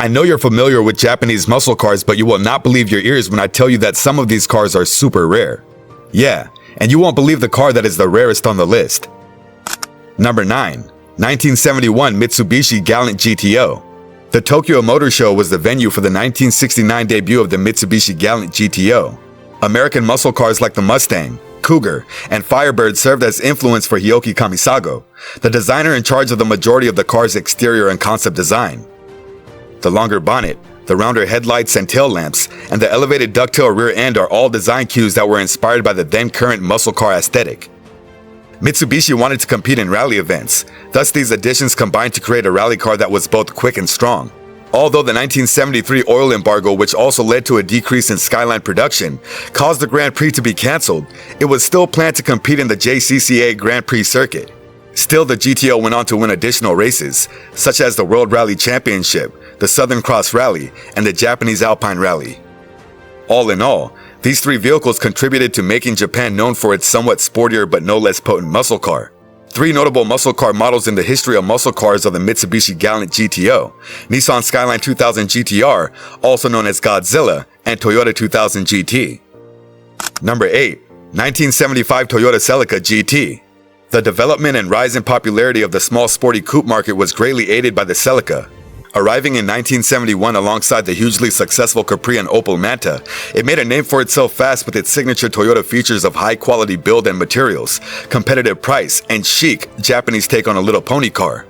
I know you're familiar with Japanese muscle cars, but you will not believe your ears when I tell you that some of these cars are super rare. Yeah, and you won't believe the car that is the rarest on the list. Number 9. 1971 Mitsubishi Galant GTO. The Tokyo Motor Show was the venue for the 1969 debut of the Mitsubishi Galant GTO. American muscle cars like the Mustang, Cougar, and Firebird served as influence for Hioki Kamisago, the designer in charge of the majority of the car's exterior and concept design. The longer bonnet, the rounder headlights and tail lamps, and the elevated ducktail rear end are all design cues that were inspired by the then-current muscle car aesthetic. Mitsubishi wanted to compete in rally events, thus these additions combined to create a rally car that was both quick and strong. Although the 1973 oil embargo, which also led to a decrease in Skyline production, caused the Grand Prix to be cancelled, it was still planned to compete in the JCCA Grand Prix circuit. Still, the GTO went on to win additional races, such as the World Rally Championship, the Southern Cross Rally, and the Japanese Alpine Rally. All in all, these three vehicles contributed to making Japan known for its somewhat sportier but no less potent muscle car. Three notable muscle car models in the history of muscle cars are the Mitsubishi Galant GTO, Nissan Skyline 2000 GTR, also known as Godzilla, and Toyota 2000 GT. Number 8. 1975 Toyota Celica GT. The development and rise in popularity of the small sporty coupe market was greatly aided by the Celica. Arriving in 1971 alongside the hugely successful Capri and Opel Manta, it made a name for itself fast with its signature Toyota features of high-quality build and materials, competitive price, and chic Japanese take on a little pony car.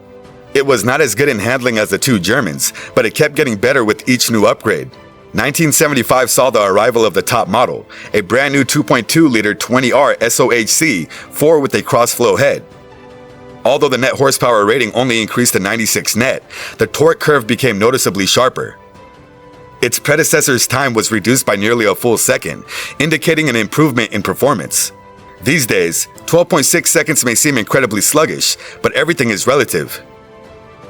It was not as good in handling as the two Germans, but it kept getting better with each new upgrade. 1975 saw the arrival of the top model, a brand new 2.2-liter 20R SOHC 4 with a cross-flow head. Although the net horsepower rating only increased to 96 net, the torque curve became noticeably sharper. Its predecessor's time was reduced by nearly a full second, indicating an improvement in performance. These days, 12.6 seconds may seem incredibly sluggish, but everything is relative.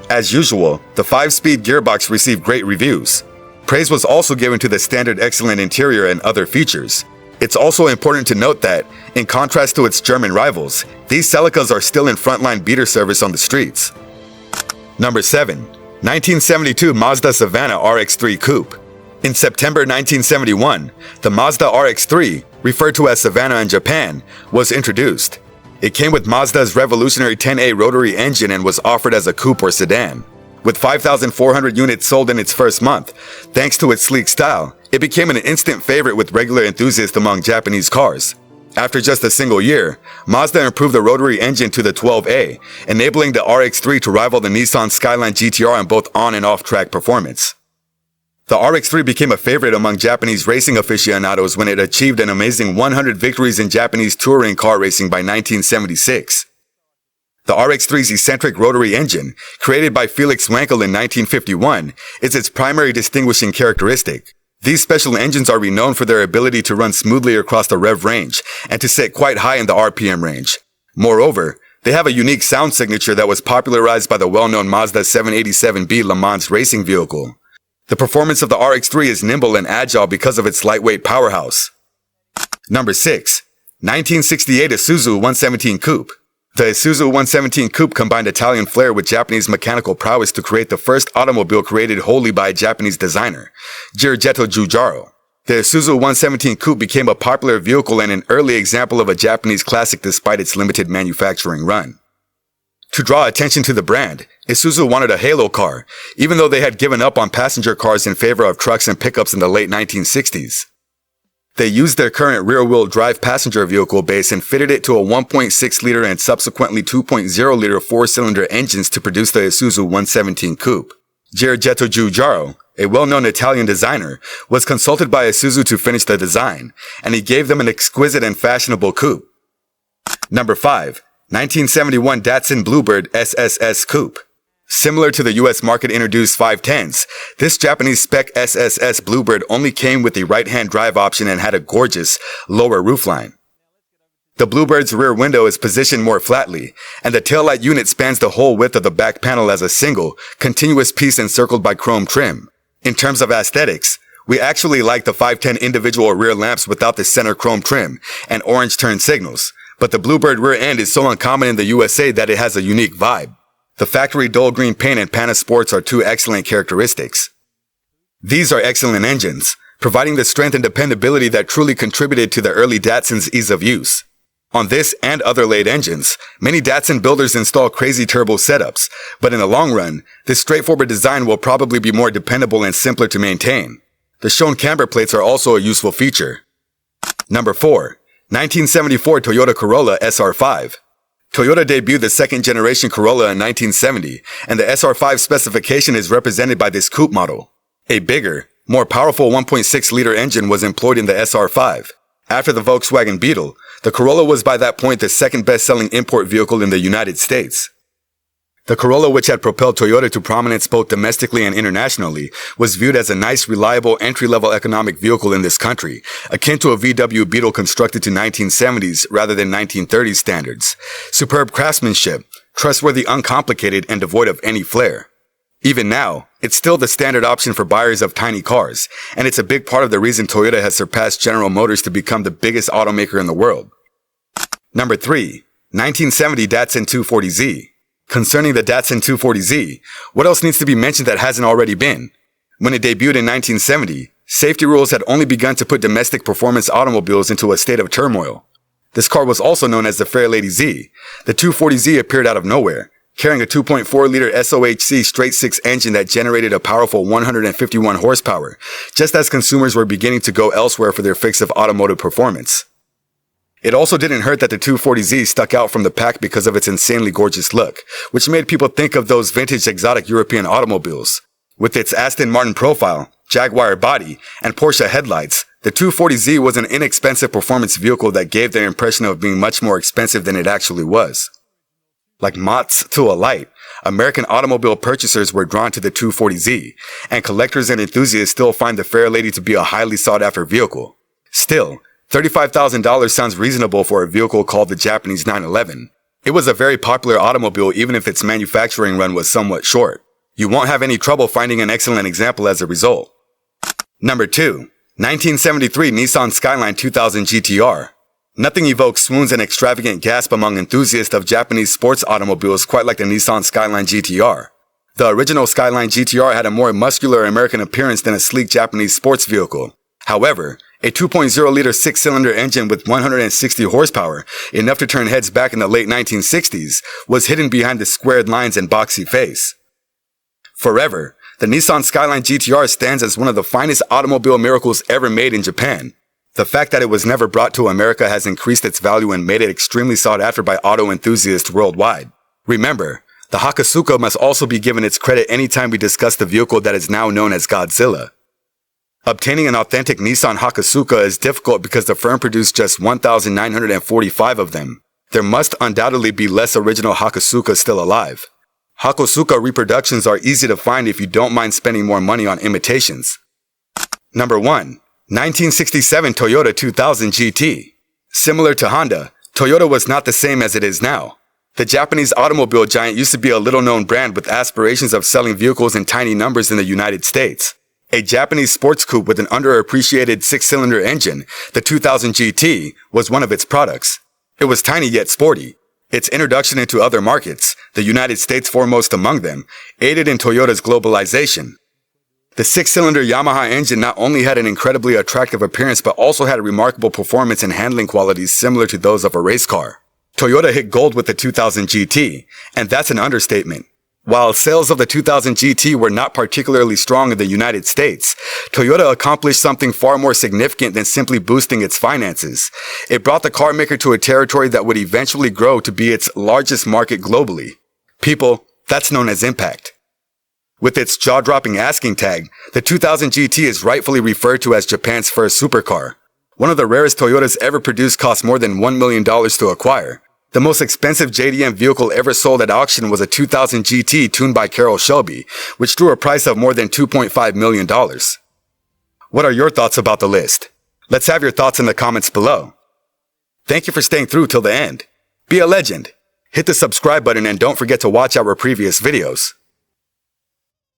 As usual, the 5-speed gearbox received great reviews. Praise was also given to the standard excellent interior and other features. It's also important to note that, in contrast to its German rivals, these Celicas are still in frontline beater service on the streets. Number 7. 1972 Mazda Savanna RX-3 Coupe. In September 1971, the Mazda RX-3, referred to as Savanna in Japan, was introduced. It came with Mazda's revolutionary 10A rotary engine and was offered as a coupe or sedan. With 5,400 units sold in its first month, thanks to its sleek style, it became an instant favorite with regular enthusiasts among Japanese cars. After just a single year, Mazda improved the rotary engine to the 12A, enabling the RX-3 to rival the Nissan Skyline GTR in both on- and off-track performance. The RX-3 became a favorite among Japanese racing aficionados when it achieved an amazing 100 victories in Japanese touring car racing by 1976. The RX-3's eccentric rotary engine, created by Felix Wankel in 1951, is its primary distinguishing characteristic. These special engines are renowned for their ability to run smoothly across the rev range and to sit quite high in the RPM range. Moreover, they have a unique sound signature that was popularized by the well-known Mazda 787B Le Mans racing vehicle. The performance of the RX-3 is nimble and agile because of its lightweight powerhouse. Number 6. 1968 Isuzu 117 Coupe. The Isuzu 117 Coupe combined Italian flair with Japanese mechanical prowess to create the first automobile created wholly by a Japanese designer, Giorgetto Giugiaro. The Isuzu 117 Coupe became a popular vehicle and an early example of a Japanese classic despite its limited manufacturing run. To draw attention to the brand, Isuzu wanted a halo car, even though they had given up on passenger cars in favor of trucks and pickups in the late 1960s. They used their current rear-wheel drive passenger vehicle base and fitted it to a 1.6-liter and subsequently 2.0-liter four-cylinder engines to produce the Isuzu 117 Coupe. Giorgetto Giugiaro, a well-known Italian designer, was consulted by Isuzu to finish the design, and he gave them an exquisite and fashionable coupe. Number 5. 1971 Datsun Bluebird SSS Coupe. Similar to the US market-introduced 510s, this Japanese spec SSS Bluebird only came with the right-hand drive option and had a gorgeous, lower roofline. The Bluebird's rear window is positioned more flatly, and the taillight unit spans the whole width of the back panel as a single, continuous piece encircled by chrome trim. In terms of aesthetics, we actually like the 510 individual rear lamps without the center chrome trim and orange turn signals, but the Bluebird rear end is so uncommon in the USA that it has a unique vibe. The factory dull green paint and Pana Sports are two excellent characteristics. These are excellent engines, providing the strength and dependability that truly contributed to the early Datsun's ease of use. On this and other late engines, many Datsun builders install crazy turbo setups, but in the long run, this straightforward design will probably be more dependable and simpler to maintain. The shown camber plates are also a useful feature. Number 4. 1974 Toyota Corolla SR5. Toyota debuted the second-generation Corolla in 1970, and the SR5 specification is represented by this coupe model. A bigger, more powerful 1.6-liter engine was employed in the SR5. After the Volkswagen Beetle, the Corolla was by that point the second best-selling import vehicle in the United States. The Corolla, which had propelled Toyota to prominence both domestically and internationally, was viewed as a nice, reliable, entry-level economic vehicle in this country, akin to a VW Beetle constructed to 1970s rather than 1930s standards. Superb craftsmanship, trustworthy, uncomplicated, and devoid of any flair. Even now, it's still the standard option for buyers of tiny cars, and it's a big part of the reason Toyota has surpassed General Motors to become the biggest automaker in the world. Number 3. 1970 Datsun 240Z. Concerning the Datsun 240Z, what else needs to be mentioned that hasn't already been? When it debuted in 1970, safety rules had only begun to put domestic performance automobiles into a state of turmoil. This car was also known as the Fairlady Z. The 240Z appeared out of nowhere, carrying a 2.4-liter SOHC straight-six engine that generated a powerful 151 horsepower, just as consumers were beginning to go elsewhere for their fix of automotive performance. It also didn't hurt that the 240Z stuck out from the pack because of its insanely gorgeous look, which made people think of those vintage exotic European automobiles. With its Aston Martin profile, Jaguar body, and Porsche headlights, the 240Z was an inexpensive performance vehicle that gave the impression of being much more expensive than it actually was. Like moths to a light, American automobile purchasers were drawn to the 240Z, and collectors and enthusiasts still find the Fairlady to be a highly sought-after vehicle. Still, $35,000 sounds reasonable for a vehicle called the Japanese 911. It was a very popular automobile even if its manufacturing run was somewhat short. You won't have any trouble finding an excellent example as a result. Number 2. 1973 Nissan Skyline 2000 GTR. Nothing evokes swoons and extravagant gasp among enthusiasts of Japanese sports automobiles quite like the Nissan Skyline GTR. The original Skyline GTR had a more muscular American appearance than a sleek Japanese sports vehicle. However, a 2.0-liter six-cylinder engine with 160 horsepower, enough to turn heads back in the late 1960s, was hidden behind the squared lines and boxy face. Forever, the Nissan Skyline GTR stands as one of the finest automobile miracles ever made in Japan. The fact that it was never brought to America has increased its value and made it extremely sought after by auto enthusiasts worldwide. Remember, the Hakusuka must also be given its credit anytime we discuss the vehicle that is now known as Godzilla. Obtaining an authentic Nissan Hakusuka is difficult because the firm produced just 1,945 of them. There must undoubtedly be less original Hakusuka still alive. Hakusuka reproductions are easy to find if you don't mind spending more money on imitations. Number 1. 1967 Toyota 2000 GT. Similar to Honda, Toyota was not the same as it is now. The Japanese automobile giant used to be a little-known brand with aspirations of selling vehicles in tiny numbers in the United States. A Japanese sports coupe with an underappreciated six-cylinder engine, the 2000 GT, was one of its products. It was tiny yet sporty. Its introduction into other markets, the United States foremost among them, aided in Toyota's globalization. The six-cylinder Yamaha engine not only had an incredibly attractive appearance but also had remarkable performance and handling qualities similar to those of a race car. Toyota hit gold with the 2000 GT, and that's an understatement. While sales of the 2000 GT were not particularly strong in the United States, Toyota accomplished something far more significant than simply boosting its finances. It brought the car maker to a territory that would eventually grow to be its largest market globally. People, that's known as impact. With its jaw-dropping asking tag, the 2000 GT is rightfully referred to as Japan's first supercar. One of the rarest Toyotas ever produced cost more than $1 million to acquire. The most expensive JDM vehicle ever sold at auction was a 2000 GT tuned by Carroll Shelby, which drew a price of more than $2.5 million. What are your thoughts about the list? Let's have your thoughts in the comments below. Thank you for staying through till the end. Be a legend. Hit the subscribe button and don't forget to watch our previous videos.